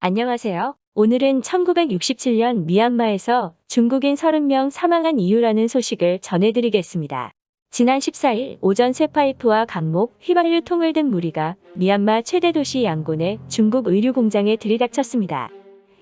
안녕하세요. 오늘은 1967년 미얀마에서 중국인 30명 사망한 이유라는 소식을 전해드리겠습니다. 지난 14일 오전 쇠파이프와 강목, 휘발유 통을 든 무리가 미얀마 최대 도시 양곤의 중국 의류 공장에 들이닥쳤습니다.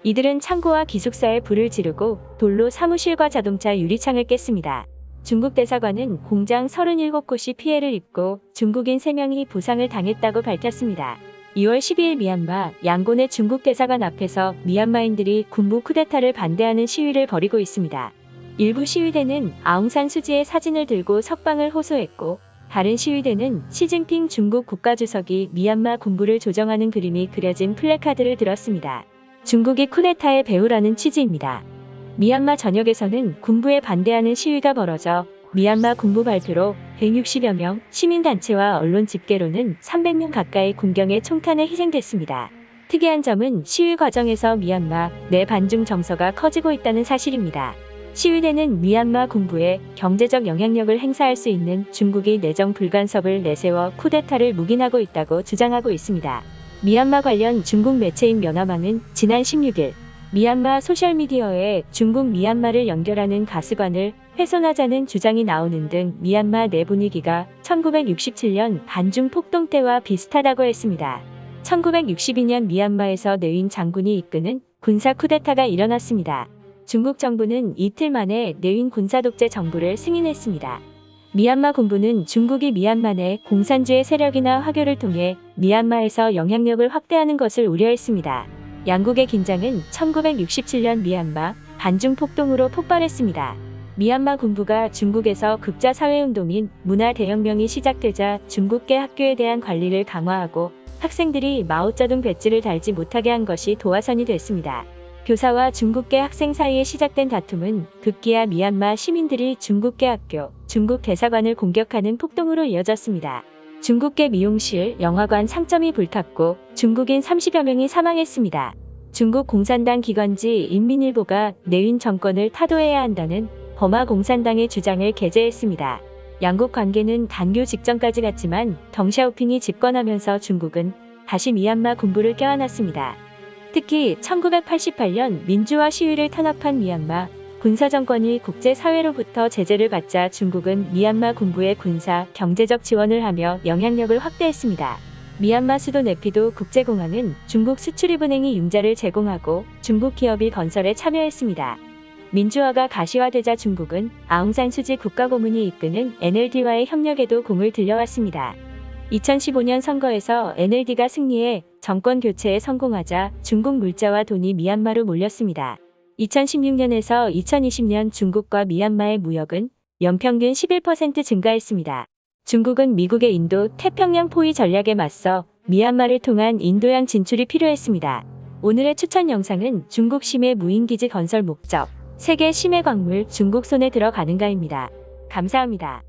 이들은 창고와 기숙사에 불을 지르고 돌로 사무실과 자동차 유리창을 깼습니다. 중국 대사관은 공장 37곳이 피해를 입고 중국인 3명이 부상을 당했다고 밝혔습니다. 2월 12일 미얀마 양곤의 중국 대사관 앞에서 미얀마인들이 군부 쿠데타를 반대하는 시위를 벌이고 있습니다. 일부 시위대는 아웅산 수지의 사진을 들고 석방을 호소했고, 다른 시위대는 시진핑 중국 국가주석이 미얀마 군부를 조정하는 그림이 그려진 플래카드를 들었습니다. 중국이 쿠데타의 배후라는 취지입니다. 미얀마 전역에서는 군부에 반대하는 시위가 벌어져 미얀마 군부 발표로 160여 명, 시민단체와 언론 집계로는 300명 가까이 군경의 총탄에 희생됐습니다. 특이한 점은 시위 과정에서 미얀마 내 반중 정서가 커지고 있다는 사실입니다. 시위대는 미얀마 군부에 경제적 영향력을 행사할 수 있는 중국이 내정 불간섭을 내세워 쿠데타를 묵인하고 있다고 주장하고 있습니다. 미얀마 관련 중국 매체인 면화망은 지난 16일 미얀마 소셜미디어에 중국 미얀마를 연결하는 가스관을 훼손하자는 주장이 나오는 등 미얀마 내 분위기가 1967년 반중 폭동 때와 비슷하다고 했습니다. 1962년 미얀마에서 내윈 장군이 이끄는 군사 쿠데타가 일어났습니다. 중국 정부는 이틀 만에 내윈 군사 독재 정부를 승인했습니다. 미얀마 군부는 중국이 미얀마 내 공산주의 세력이나 화교를 통해 미얀마에서 영향력을 확대하는 것을 우려했습니다. 양국의 긴장은 1967년 미얀마 반중 폭동으로 폭발했습니다. 미얀마 군부가 중국에서 극자 사회운동인 문화대혁명이 시작되자 중국계 학교에 대한 관리를 강화하고 학생들이 마오쩌둥 배지를 달지 못하게 한 것이 도화선이 됐습니다. 교사와 중국계 학생 사이에 시작된 다툼은 급기야 미얀마 시민들이 중국계 학교, 중국 대사관을 공격하는 폭동으로 이어졌습니다. 중국계 미용실, 영화관, 상점이 불탔고 중국인 30여 명이 사망했습니다. 중국 공산당 기관지 인민일보가 내윈 정권을 타도해야 한다는 버마 공산당의 주장을 게재했습니다. 양국 관계는 단교 직전까지 갔지만 덩샤오핑이 집권하면서 중국은 다시 미얀마 군부를 껴안았습니다. 특히 1988년 민주화 시위를 탄압한 미얀마 군사정권이 국제사회로부터 제재를 받자 중국은 미얀마 군부에 군사, 경제적 지원을 하며 영향력을 확대했습니다. 미얀마 수도 네피도 국제공항은 중국 수출입은행이 융자를 제공하고 중국 기업이 건설에 참여했습니다. 민주화가 가시화되자 중국은 아웅산 수지 국가고문이 이끄는 NLD와의 협력에도 공을 들여왔습니다. 2015년 선거에서 NLD가 승리해 정권 교체에 성공하자 중국 물자와 돈이 미얀마로 몰렸습니다. 2016년에서 2020년 중국과 미얀마의 무역은 연평균 11% 증가했습니다. 중국은 미국의 인도 태평양 포위 전략에 맞서 미얀마를 통한 인도양 진출이 필요했습니다. 오늘의 추천 영상은 중국 심해 무인기지 건설 목적, 세계 심해 광물 중국 손에 들어가는가입니다. 감사합니다.